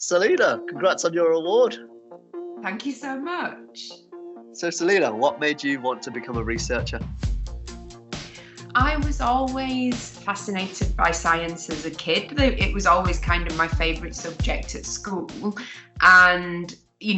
Selina, congrats on your award. Thank you so much. So Selina, what made you want to become a researcher? I was always fascinated by science as a kid. It was always kind of my favourite subject at school. And,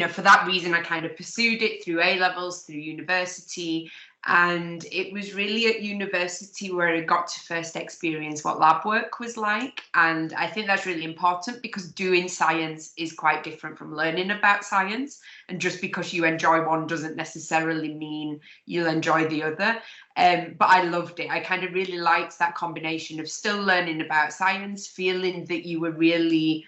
for that reason, I kind of pursued it through A-levels, through university. And it was really at university where I got to first experience what lab work was like. And I think that's really important because doing science is quite different from learning about science. And just because you enjoy one doesn't necessarily mean you'll enjoy the other. But I loved it. I kind of really liked that combination of still learning about science, feeling that you were really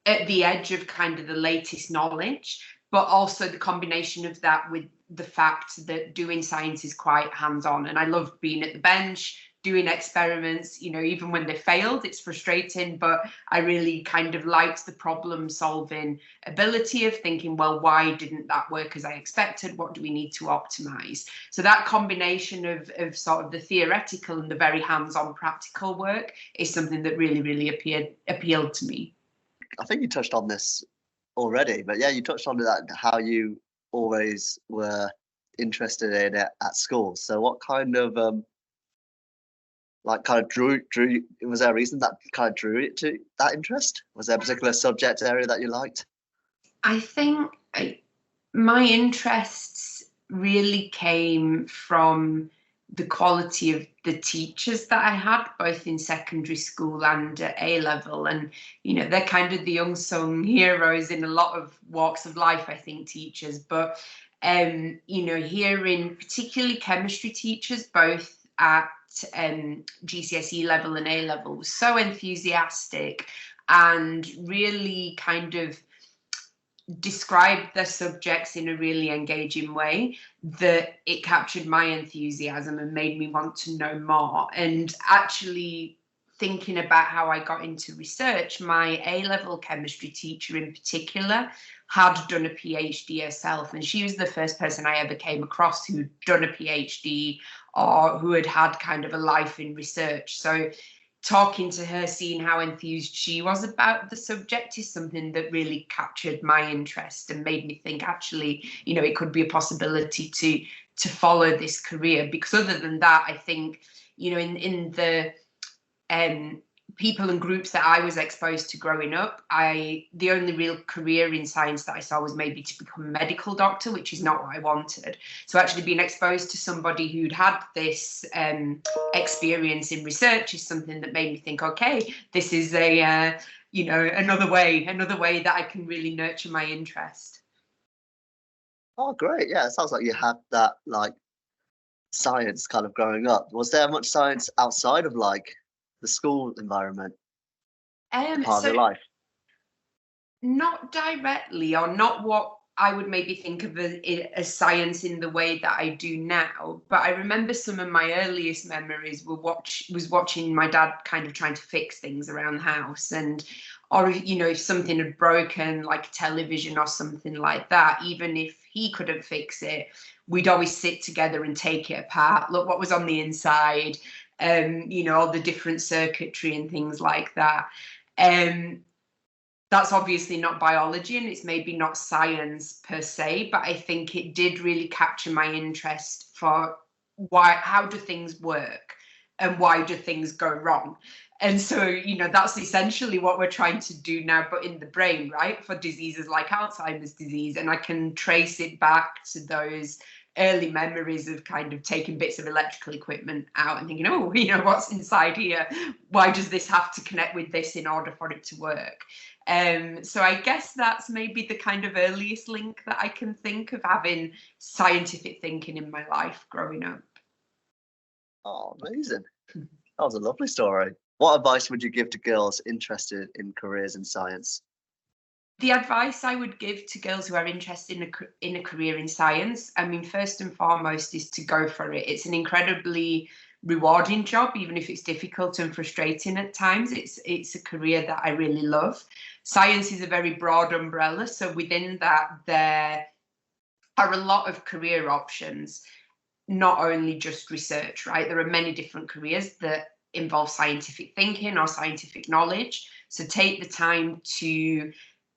at the edge of kind of the latest knowledge, but also the combination of that with the fact that doing science is quite hands-on. And I loved being at the bench, doing experiments, even when they failed, it's frustrating, but I really kind of liked the problem solving ability of thinking, well, why didn't that work as I expected? What do we need to optimize? So that combination of sort of the theoretical and the very hands-on practical work is something that really, really appealed to me. I think you touched on this already, but yeah, you touched on that, how you always were interested in it at school. So what kind of drew was there a reason that kind of drew it to that interest? Was there a particular subject area that you liked? I think my interests really came from the quality of the teachers that I had, both in secondary school and at A-level. And, they're kind of the unsung heroes in a lot of walks of life, I think, teachers. But, hearing particularly chemistry teachers, both at GCSE level and A-level, was so enthusiastic and really kind of described their subjects in a really engaging way that it captured my enthusiasm and made me want to know more. And actually thinking about how I got into research, my A-level chemistry teacher in particular had done a PhD herself, and she was the first person I ever came across who'd done a PhD or who had had kind of a life in research. So talking to her, seeing how enthused she was about the subject is something that really captured my interest and made me think, actually, it could be a possibility to follow this career. Because other than that, I think, in the people and groups that I was exposed to growing up, the only real career in science that I saw was maybe to become a medical doctor, which is not what I wanted. So actually being exposed to somebody who'd had this experience in research is something that made me think, okay, this is another way that I can really nurture my interest. Oh, great. Yeah, it sounds like you had that science kind of growing up. Was there much science outside of the school environment, part of your life? Not directly, or not what I would maybe think of as science in the way that I do now. But I remember some of my earliest memories was watching my dad kind of trying to fix things around the house, or if something had broken, like television or something like that, even if he couldn't fix it, we'd always sit together and take it apart, look what was on the inside, all the different circuitry and things like that. That's obviously not biology and it's maybe not science per se, but I think it did really capture my interest for how do things work and why do things go wrong. And so, that's essentially what we're trying to do now, but in the brain, right, for diseases like Alzheimer's disease. And I can trace it back to those early memories of kind of taking bits of electrical equipment out and thinking, what's inside here? Why does this have to connect with this in order for it to work? So I guess that's maybe the kind of earliest link that I can think of having scientific thinking in my life growing up. Oh, amazing. That was a lovely story. What advice would you give to girls interested in careers in science? The advice I would give to girls who are interested in a career in science, I mean, first and foremost, is to go for it. It's an incredibly rewarding job, even if it's difficult and frustrating at times. It's a career that I really love. Science is a very broad umbrella, so within that there are a lot of career options, not only just research, right? There are many different careers that involve scientific thinking or scientific knowledge. So take the time to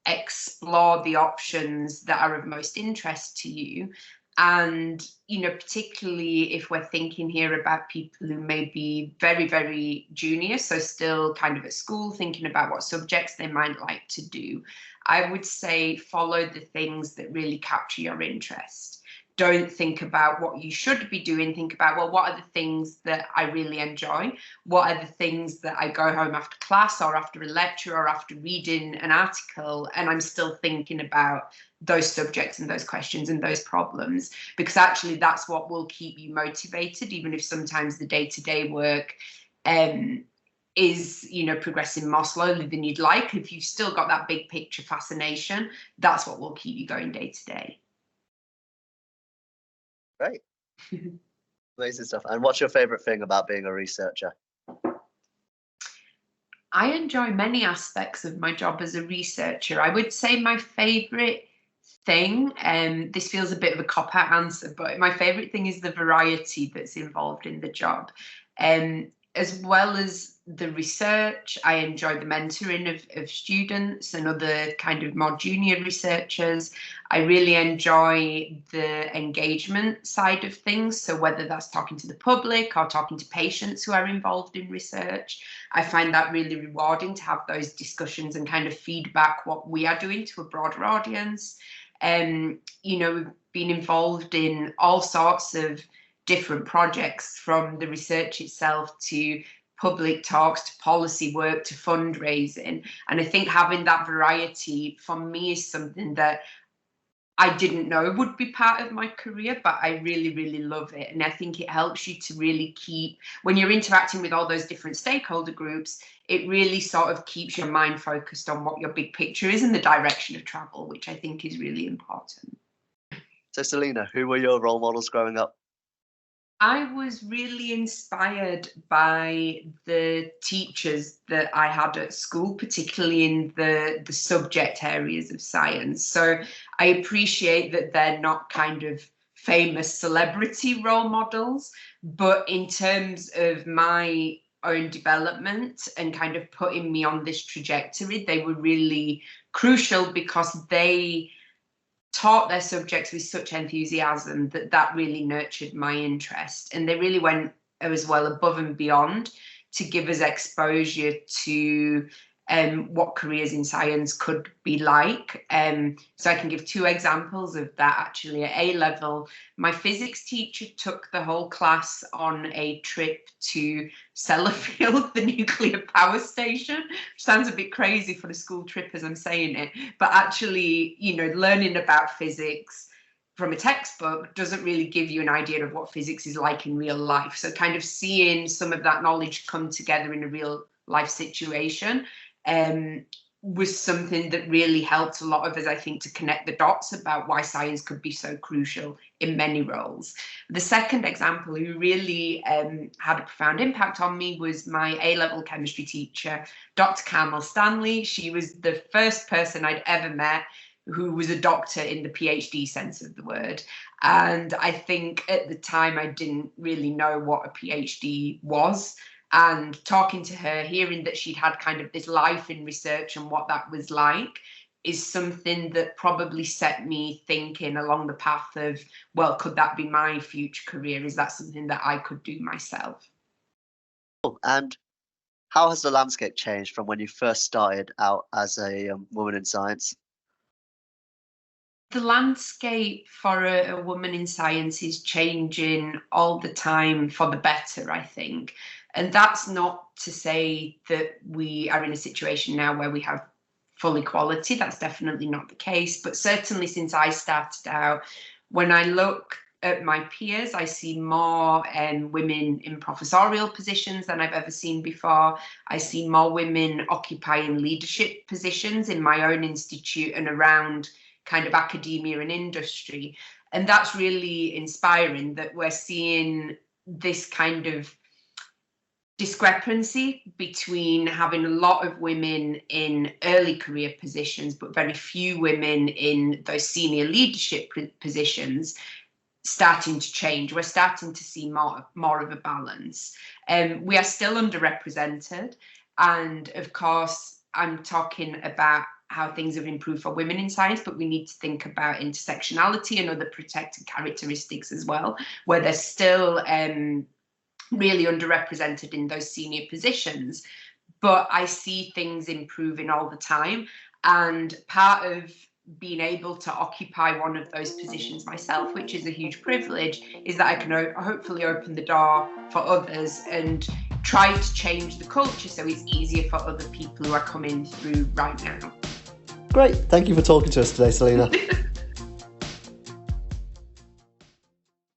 explore the options that are of most interest to you. And, you know, particularly if we're thinking here about people who may be very, very junior, so still kind of at school, thinking about what subjects they might like to do, I would say follow the things that really capture your interest. Don't think about what you should be doing. Think about, well, what are the things that I really enjoy? What are the things that I go home after class or after a lecture or after reading an article, and I'm still thinking about those subjects and those questions and those problems, because actually that's what will keep you motivated, even if sometimes the day-to-day work is, you know, progressing more slowly than you'd like. If you've still got that big picture fascination, that's what will keep you going day to day. Great. Amazing stuff. And what's your favorite thing about being a researcher? I enjoy many aspects of my job as a researcher. I would say my favorite thing, and this feels a bit of a cop-out answer, but my favorite thing is the variety that's involved in the job. As well as the research, I enjoy the mentoring of students and other kind of more junior researchers. I really enjoy the engagement side of things. So whether that's talking to the public or talking to patients who are involved in research, I find that really rewarding to have those discussions and kind of feedback what we are doing to a broader audience. You know, we've been involved in all sorts of different projects, from the research itself to public talks to policy work to fundraising. And I think having that variety for me is something that I didn't know would be part of my career, but I really, really love it. And I think it helps you to really keep, when you're interacting with all those different stakeholder groups, it really sort of keeps your mind focused on what your big picture is and the direction of travel, which I think is really important. So Selina, who were your role models growing up? I was really inspired by the teachers that I had at school, particularly in the subject areas of science. So I appreciate that they're not kind of famous celebrity role models, but in terms of my own development and kind of putting me on this trajectory, they were really crucial because they taught their subjects with such enthusiasm that really nurtured my interest, and they really went as well above and beyond to give us exposure to what careers in science could be like. So I can give two examples of that actually. At A level, my physics teacher took the whole class on a trip to Sellafield, the nuclear power station, which sounds a bit crazy for a school trip as I'm saying it, but actually, you know, learning about physics from a textbook doesn't really give you an idea of what physics is like in real life. So kind of seeing some of that knowledge come together in a real life situation was something that really helped a lot of us, I think, to connect the dots about why science could be so crucial in many roles. The second example who really had a profound impact on me was my A-level chemistry teacher, Dr. Carmel Stanley. She was the first person I'd ever met who was a doctor in the PhD sense of the word. And I think at the time I didn't really know what a PhD was. And talking to her, hearing that she'd had kind of this life in research and what that was like is something that probably set me thinking along the path of, well, could that be my future career? Is that something that I could do myself? And how has the landscape changed from when you first started out as a woman in science? The landscape for a woman in science is changing all the time for the better, I think. And that's not to say that we are in a situation now where we have full equality. That's definitely not the case. But certainly since I started out, when I look at my peers, I see more women in professorial positions than I've ever seen before. I see more women occupying leadership positions in my own institute and around kind of academia and industry. And that's really inspiring that we're seeing this kind of discrepancy between having a lot of women in early career positions, but very few women in those senior leadership positions starting to change. We're starting to see more of a balance. We are still underrepresented. And of course, I'm talking about how things have improved for women in science, but we need to think about intersectionality and other protected characteristics as well, where they're still really underrepresented in those senior positions. But I see things improving all the time, and part of being able to occupy one of those positions myself, which is a huge privilege, is that I can hopefully open the door for others and try to change the culture so it's easier for other people who are coming through right now. Great. Thank you for talking to us today, Selina.